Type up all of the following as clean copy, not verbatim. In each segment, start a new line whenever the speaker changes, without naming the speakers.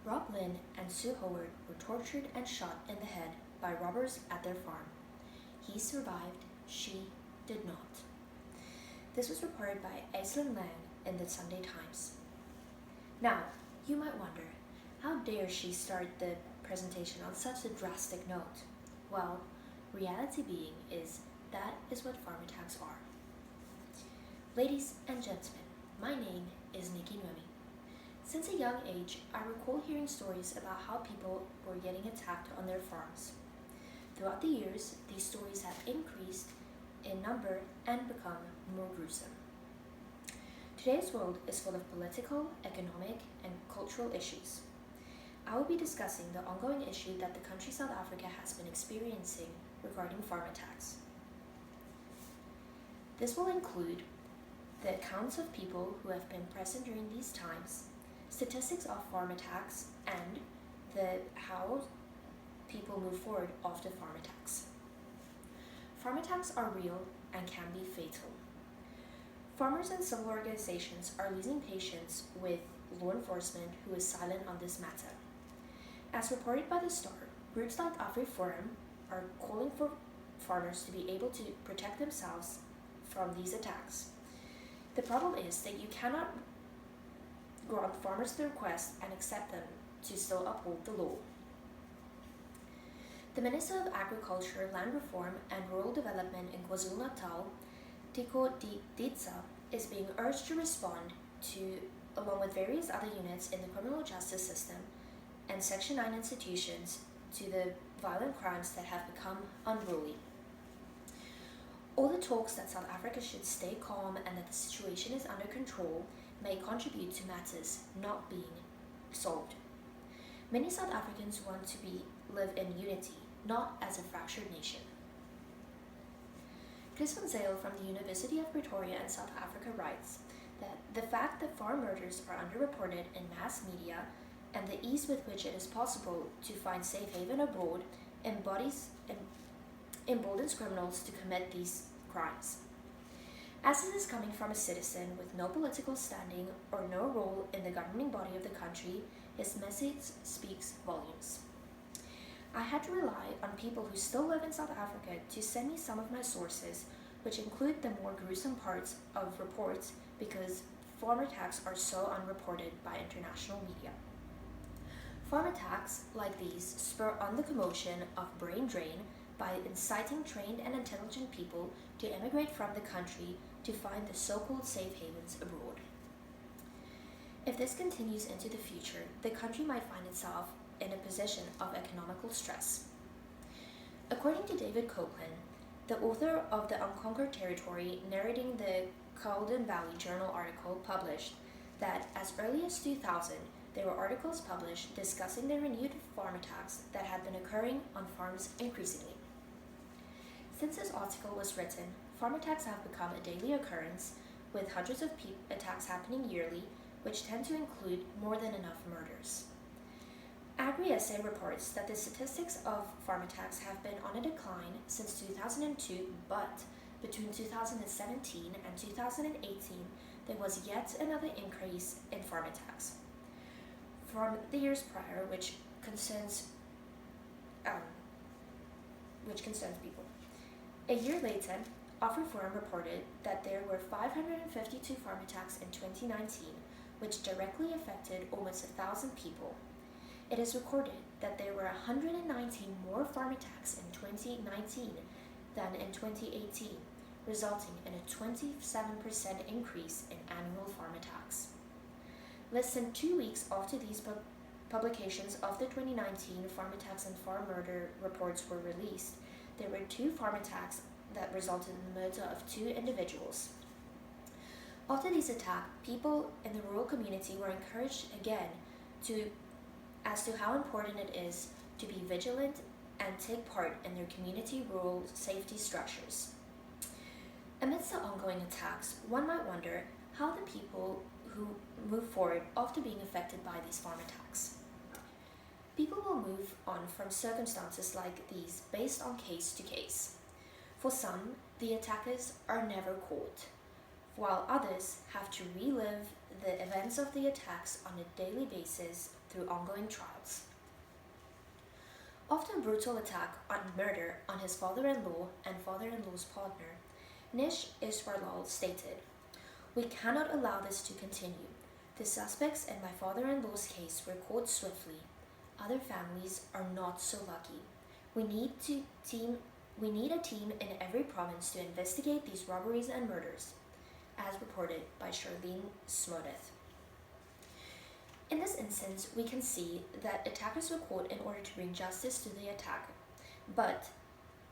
Rob Lynn and Sue Howard were tortured and shot in the head by robbers at their farm. He survived, she did not. This was reported by Aislinn Lang in the Sunday Times. Now, you might wonder, how dare she start the presentation on such a drastic note? Well, reality being is that is what farm attacks are. Ladies and gentlemen, my name is Nikki Nwemi. Since a young age, I recall hearing stories about how people were getting attacked on their farms. Throughout the years, these stories have increased in number and become more gruesome. Today's world is full of political, economic, and cultural issues. I will be discussing the ongoing issue that the country South Africa has been experiencing regarding farm attacks. This will include the accounts of people who have been present during these times, statistics of farm attacks, and how people move forward after farm attacks. Farm attacks are real and can be fatal. Farmers and civil organizations are losing patience with law enforcement who is silent on this matter. As reported by The Star, groups like AfriForum are calling for farmers to be able to protect themselves from these attacks. The problem is that you cannot grant farmers the request and accept them to still uphold the law. The Minister of Agriculture, Land Reform and Rural Development in KwaZulu-Natal, Tiko Ditsa, is being urged to respond to, along with various other units in the criminal justice system and Section 9 institutions, to the violent crimes that have become unruly. All the talks that South Africa should stay calm and that the situation is under control may contribute to matters not being solved. Many South Africans want to live in unity, not as a fractured nation. Chris van Zyl from the University of Pretoria in South Africa writes that the fact that farm murders are underreported in mass media and the ease with which it is possible to find safe haven abroad emboldens criminals to commit these crimes. As this is coming from a citizen with no political standing or no role in the governing body of the country, his message speaks volumes. I had to rely on people who still live in South Africa to send me some of my sources, which include the more gruesome parts of reports because farm attacks are so unreported by international media. Farm attacks like these spur on the commotion of brain drain by inciting trained and intelligent people to emigrate from the country to find the so-called safe havens abroad. If this continues into the future, the country might find itself in a position of economical stress. According to David Copeland, the author of The Unconquered Territory, narrating the Caledon Valley Journal article published that as early as 2000, there were articles published discussing the renewed farm attacks that had been occurring on farms increasingly. Since this article was written, farm attacks have become a daily occurrence, with hundreds of attacks happening yearly, which tend to include more than enough murders. AgriSA reports that the statistics of farm attacks have been on a decline since 2002, but between 2017 and 2018, there was yet another increase in farm attacks from the years prior, which concerns people. A year later, AfriForum reported that there were 552 farm attacks in 2019, which directly affected almost 1,000 people. It is recorded that there were 119 more farm attacks in 2019 than in 2018, resulting in a 27% increase in annual farm attacks. Less than 2 weeks after these publications of the 2019 farm attacks and farm murder reports were released, there were 2 farm attacks that resulted in the murder of 2 individuals. After these attacks, people in the rural community were encouraged again as to how important it is to be vigilant and take part in their community rural safety structures. Amidst the ongoing attacks, one might wonder how the people who move forward after being affected by these farm attacks. People will move on from circumstances like these based on case to case. For some, the attackers are never caught. while others have to relive the events of the attacks on a daily basis through ongoing trials. After a brutal attack and murder on his father-in-law and father-in-law's partner, Nish Iswarlal stated, "We cannot allow this to continue. The suspects in my father-in-law's case were caught swiftly. Other families are not so lucky. We need a team in every province to investigate these robberies and murders," as reported by Charlene Smodeth. In this instance, we can see that attackers were caught in order to bring justice to the attacker, but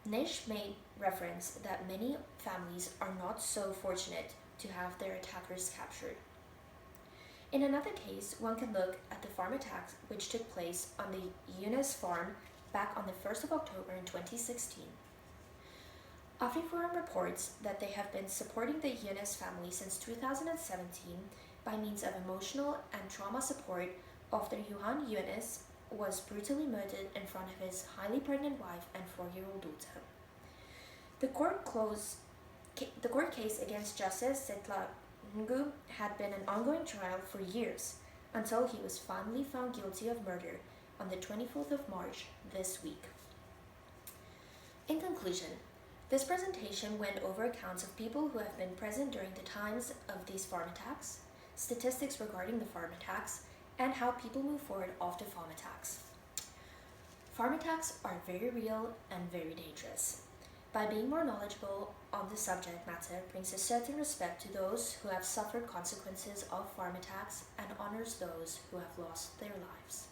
Nish made reference that many families are not so fortunate to have their attackers captured. In another case, one can look at the farm attacks which took place on the Yunus farm back on the 1st of October in 2016. AfriForum reports that they have been supporting the Yunus family since 2017 by means of emotional and trauma support after Johan Yunus was brutally murdered in front of his highly pregnant wife and 4-year-old daughter. The court case against Justice Setla Ngu had been an ongoing trial for years until he was finally found guilty of murder on the 24th of March this week. In conclusion, this presentation went over accounts of people who have been present during the times of these farm attacks, statistics regarding the farm attacks, and how people move forward after farm attacks. Farm attacks are very real and very dangerous. By being more knowledgeable on the subject matter brings a certain respect to those who have suffered consequences of farm attacks and honors those who have lost their lives.